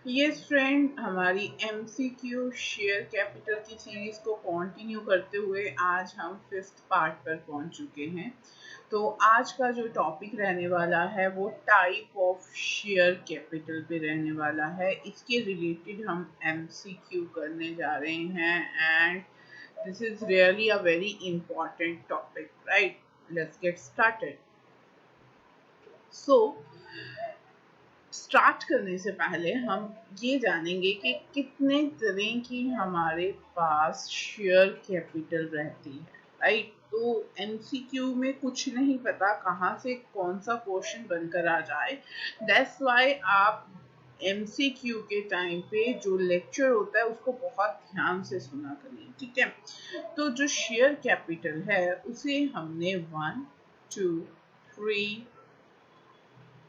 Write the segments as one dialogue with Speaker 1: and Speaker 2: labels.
Speaker 1: Yes friend, हमारी MCQ share capital की series को कंटिन्यू करते हुए आज हम फिफ्थ पार्ट पर पहुंच चुके हैं। तो आज का जो टॉपिक रहने वाला है वो टाइप ऑफ शेयर कैपिटल पे रहने वाला है। इसके रिलेटेड हम एमसीक्यू करने जा रहे हैं and this is really a very important topic, right? Let's get started. So start करने से पहले हम ये जानेंगे कि कितने तरह की हमारे पास शेयर कैपिटल रहती है, राइट? तो एमसीक्यू में कुछ नहीं पता कहाँ से कौन सा क्वेश्चन बनकर आ जाए। दैट्स वाई आप एमसीक्यू के टाइम पे जो लेक्चर होता है उसको बहुत ध्यान से सुना करिए, ठीक है? तो जो शेयर कैपिटल है उसे हमने 1, 2, 3,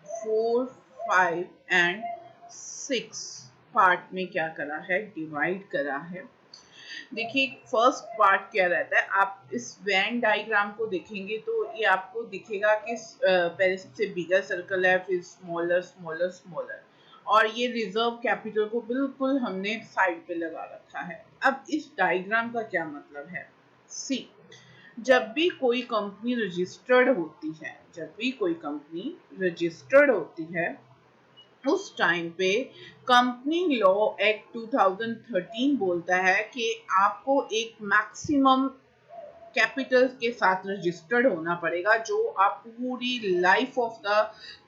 Speaker 1: 4, 5 एंड 6 पार्ट में क्या करा है, डिवाइड करा है। देखिए फर्स्ट पार्ट क्या रहता है, आप इस वेन डायग्राम को देखेंगे तो ये आपको दिखेगा कि पहले सबसे बिगर सर्कल है, फिर स्मॉलर स्मॉलर स्मॉलर, और ये रिजर्व कैपिटल को बिल्कुल हमने साइड पे लगा रखा है। अब इस डायग्राम का क्या मतलब है, सी, जब भी कोई कंपनी रजिस्टर्ड होती है, जब भी कोई कंपनी रजिस्टर्ड होती है उस टाइम पे कंपनी लॉ एक्ट 2013 बोलता है कि आपको एक मैक्सिमम कैपिटल के साथ रजिस्टर्ड होना पड़ेगा जो आप पूरी लाइफ ऑफ द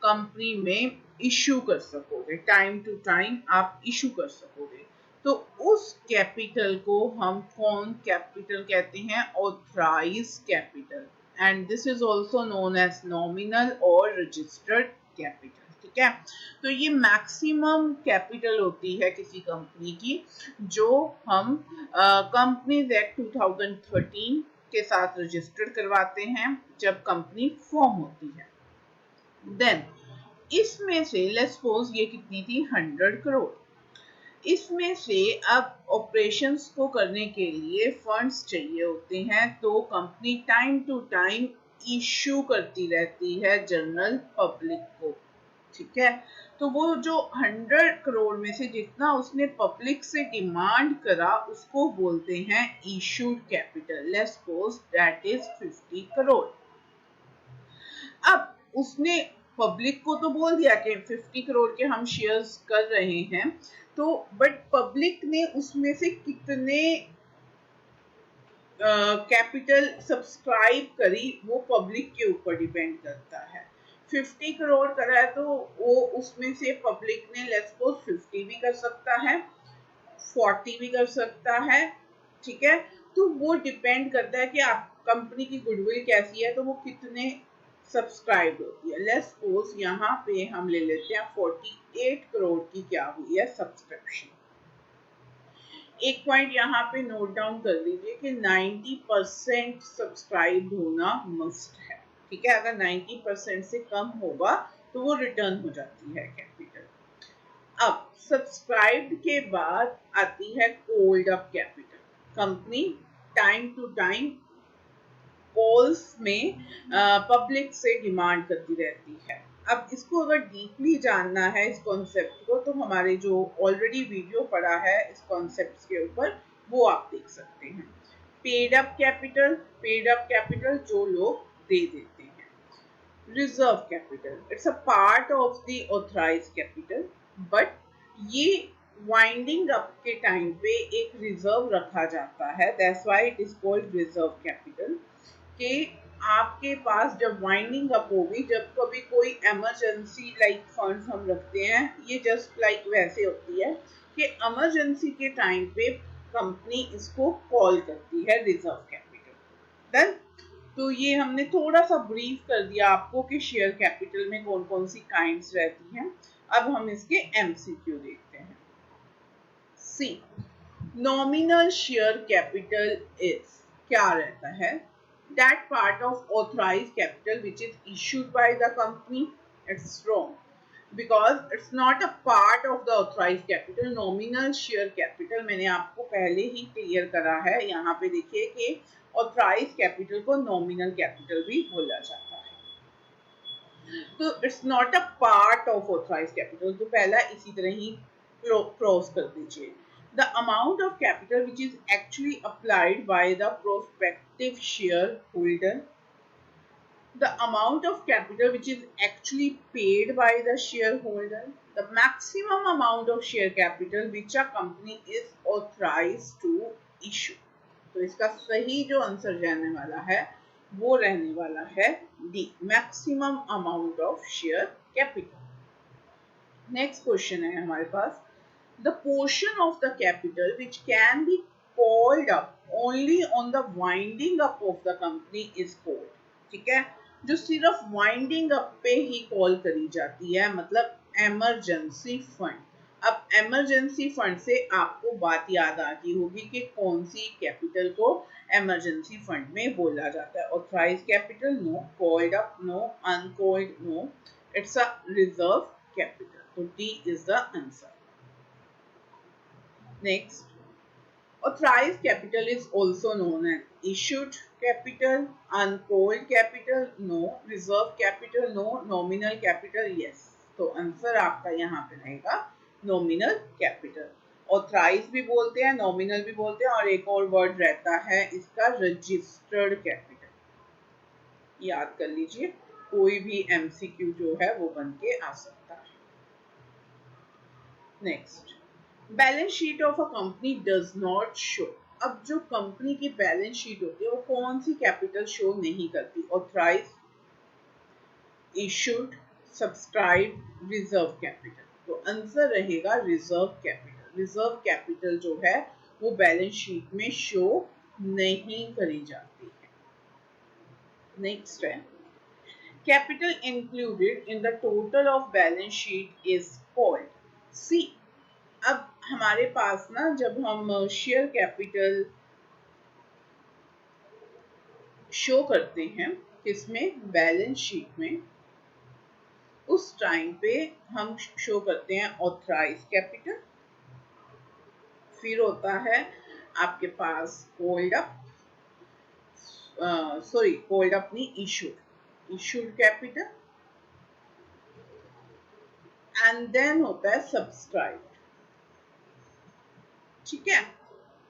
Speaker 1: कंपनी में इशू कर सकोगे, टाइम टू टाइम आप इशू कर सकोगे। तो उस कैपिटल को हम कौन कैपिटल कहते हैं, authorise capital, and this is also known as nominal और रजिस्टर्ड कैपिटल, ठीक है? तो ये मैक्सिमम कैपिटल होती है किसी कंपनी की जो हम कंपनीज एक्ट 2013 के साथ रजिस्टर्ड करवाते हैं जब कंपनी फॉर्म होती है। देन इसमें से लेट्स सपोज ये कितनी थी, 100 करोड़। इसमें से अब ऑपरेशंस को करने के लिए फंड्स चाहिए होते हैं, तो company time to time issue करती रहती है जनरल पब्लिक को, ठीक है? तो वो जो 100 करोड़ में से जितना उसने पब्लिक से डिमांड करा उसको बोलते हैं issued capital. Let's suppose that is 50 crore. अब उसने पब्लिक को तो बोल दिया कि 50 करोड़ के हम शेयर्स कर रहे हैं, तो बट पब्लिक ने उसमें से कितने कैपिटल सब्सक्राइब करी वो पब्लिक के ऊपर डिपेंड करता है। 50 करोड़ करा है तो वो उसमें से पब्लिक ने लेट्स सपोज 50 भी कर सकता है, 40 भी कर सकता है, ठीक है? तो वो डिपेंड करता है कि आप कंपनी की गुडविल कैसी है, तो वो कितने सब्सक्राइब होती है। लेट्स सपोज यहाँ पे हम ले लेते हैं 48 करोड़ की क्या हुई है, सब्सक्रिप्शन। एक पॉइंट यहाँ पे नोट डाउन कर लीजिए कि 90% सब्सक्राइब होना मस्ट है, ठीक है? अगर 90% से कम होगा तो वो रिटर्न हो जाती है कैपिटल। अब सब्सक्राइब के बाद आती है called up capital. Company time to time calls में पब्लिक से डिमांड करती रहती है। अब इसको अगर डीपली जानना है इस कॉन्सेप्ट को, तो हमारे जो ऑलरेडी वीडियो पड़ा है इस कॉन्सेप्ट के ऊपर वो आप देख सकते हैं। Paid up capital, paid up capital जो लोग दे देते हैं। Reserve capital, it's a part of the authorise capital, but ये वाइंडिंग अप के टाइम पे एक रिजर्व रखा जाता है, that's why it is called reserve capital. कि आपके पास जब वाइंडिंग अप होगी, जब कभी कोई इमरजेंसी लाइक फंड्स हम रखते हैं, ये जस्ट लाइक वैसे होती है कि इमरजेंसी के टाइम पे कंपनी इसको कॉल करती है रिजर्व कैपिटल। देन तो ये हमने थोड़ा सा ब्रीफ कर दिया आपको कि शेयर कैपिटल में कौन कौन सी काइंड्स रहती हैं। अब हम इसके एमसीक्यू देखते हैं। सी, नॉमिनल शेयर कैपिटल इज, क्या रहता है, that part of authorized capital which is issued by the company. It's wrong because it's not a part of the authorized capital. Nominal share capital मैंने आपको पहले ही क्लियर करा है। यहाँ पे देखिए कि authorized capital को nominal capital भी बोला जाता है। तो it's not a part of authorized capital, तो पहला इसी तरह ही क्रॉस कर दीजिए। The amount of capital which is actually applied by the prospective share holder, the amount of capital which is actually paid by the shareholder, the maximum amount of share capital which a company is authorized to issue। तो इसका सही जो answer रहने वाला है वो रहने वाला है D, maximum amount of share capital. Next question है हमारे पास, the portion of the capital which can be called up only on the winding up of the company is called, ठीक है, जो सिर्फ वाइंडिंग अप पे ही कॉल करी जाती है, मतलब इमरजेंसी फंड। अब इमरजेंसी फंड से आपको बात याद आ गई होगी कि कौन सी कैपिटल को इमरजेंसी फंड में बोला जाता है। Authorized capital no, called up no, uncalled no, it's a reserve capital. तो D is the answer. Next, authorized capital is also known as issued capital, uncalled capital, no, reserve capital, no, nominal capital, yes। तो answer आपका यहाँ पे रहेगा nominal capital। Authorise भी बोलते हैं, nominal भी बोलते हैं, और एक और वर्ड रहता है इसका रजिस्टर्ड कैपिटल। याद कर लीजिए, कोई भी एमसीक्यू जो है वो बन के आ सकता है। Next, balance sheet of a company does not show. अब जो कंपनी की बैलेंस शीट होती है वो कौन सी कैपिटल शो नहीं करती? Authorise, issued, subscribe, reserve capital. तो आंसर रहेगा रिजर्व कैपिटल। रिजर्व कैपिटल जो है वो बैलेंस शीट में शो नहीं करी जाती है। नेक्स्ट है, capital included in the total of balance sheet is called C. अब हमारे पास ना जब हम शेयर कैपिटल शो करते हैं किसमें, बैलेंस शीट में, उस टाइम पे हम शो करते हैं ऑथराइज कैपिटल, फिर होता है आपके पास called up, sorry called up नहीं, issued, issued capital, and then होता है सब्सक्राइब, ठीक है।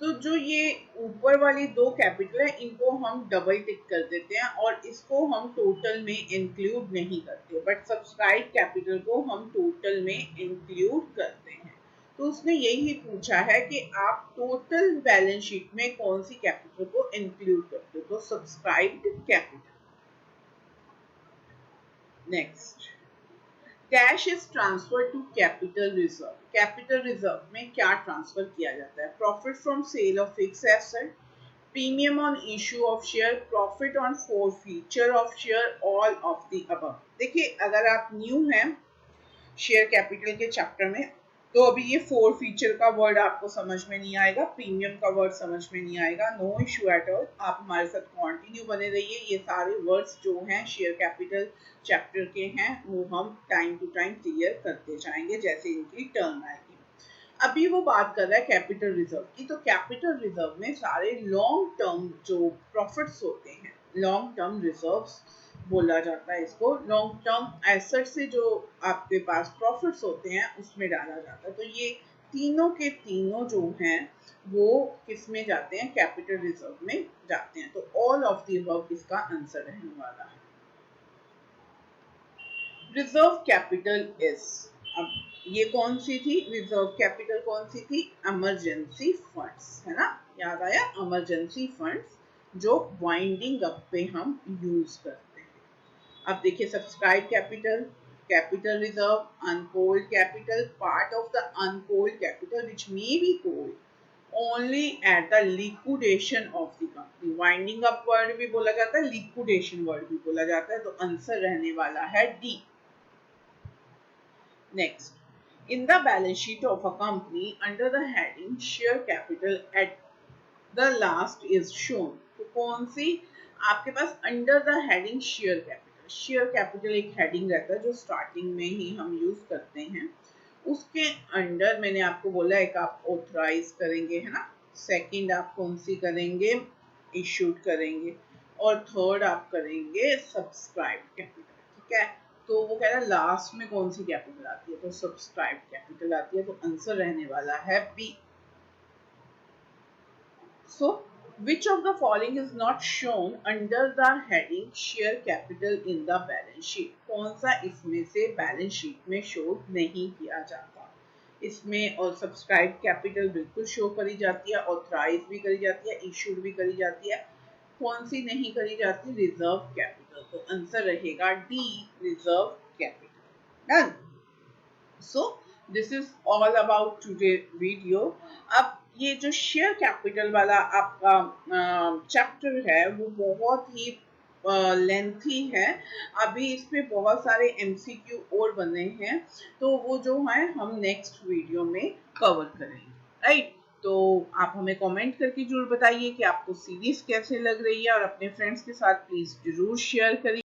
Speaker 1: तो जो ये ऊपर वाली दो कैपिटल है इनको हम डबल टिक कर देते हैं और इसको हम टोटल में इंक्लूड नहीं करते, बट सब्सक्राइब कैपिटल को हम टोटल में इंक्लूड करते हैं। तो उसने यही पूछा है कि आप टोटल बैलेंस शीट में कौन सी कैपिटल को इंक्लूड करते हो, तो subscribed capital. Next, cash is transfer to capital reserve. Capital reserve में क्या ट्रांसफर किया जाता है? Profit from sale of fix asset, premium on issue of share, profit on forfeiture of share, all of the above. देखिए, अगर आप new हैं share capital के चैप्टर में तो अभी ये फोर फीचर का वर्ड आपको समझ में नहीं आएगा, प्रीमियम का वर्ड समझ में नहीं आएगा, नो इशू एट ऑल। आप हमारे साथ कंटिन्यू बने रहिए, ये सारे वर्ड्स जो हैं शेयर कैपिटल चैप्टर के हैं वो हम टाइम टू टाइम क्लियर करते जाएंगे जैसे इनकी टर्न आएगी। अभी वो बात कर रहा है कैपिटल रिजर्व की, तो कैपिटल रिजर्व में सारे लॉन्ग टर्म जो प्रॉफिट्स होते हैं, लॉन्ग टर्म रिजर्व्स बोला जाता है इसको, लॉन्ग टर्म एसेट से जो आपके पास प्रॉफिट्स होते हैं उसमें डाला जाता है। तो ये तीनों के तीनों जो हैं वो किस में जाते हैं, कैपिटल रिजर्व में जाते हैं। तो ऑल ऑफ द अबव इसका आंसर रहने वाला है। रिजर्व कैपिटल इज, अब ये कौन सी थी रिजर्व कैपिटल, कौन सी थी, इमरजेंसी फंड्स, है ना, याद आया, इमरजेंसी फंड्स जो वाइंडिंग अप पे हम यूज करते हैं। अब देखिए, subscribe capital, capital reserve, uncalled capital, part of the uncalled capital which may be called only at the liquidation of the company। Winding up word भी बोला जाता है, लिक्विडेशन वर्ड भी बोला जाता है, तो आंसर रहने वाला है D. Next, in the balance sheet of a company under the heading share capital at the last is shown। तो कौन सी आपके पास under the heading share capital, share capital एक heading रहता है जो starting में ही हम यूज करते हैं, उसके अंडर मैंने आपको बोला एक आप ऑथराइज करेंगे, है ना, सेकंड आप कौन सी करेंगे, इशूड करेंगे, और थर्ड आप करेंगे सब्सक्राइब कैपिटल, ठीक है। तो वो कह रहा है लास्ट में कौन सी कैपिटल आती है, तो सब्सक्राइब कैपिटल आती है, तो आंसर रहने वाला है B. So, which of the following is not shown under the heading share capital in the balance sheet? कौन सा इसमें से बैलेंस शीट में शो नहीं किया जाता? इसमें और सब्सक्राइब कैपिटल बिल्कुल शो करी जाती है, ऑथराइज भी करी जाती है, इशूड भी करी जाती है। कौन सी नहीं करी जाती? Reserve capital. तो आंसर रहेगा D, reserve capital. Done. So this is all about today video. अब ये जो शेयर कैपिटल वाला आपका चैप्टर है वो बहुत ही लेंथी है। अभी इस पे बहुत सारे एमसीक्यू और बने हैं, तो वो जो है हम नेक्स्ट वीडियो में कवर करेंगे, राइट। तो आप हमें कमेंट करके जरूर बताइए कि आपको सीरीज कैसे लग रही है, और अपने फ्रेंड्स के साथ प्लीज जरूर शेयर करिए।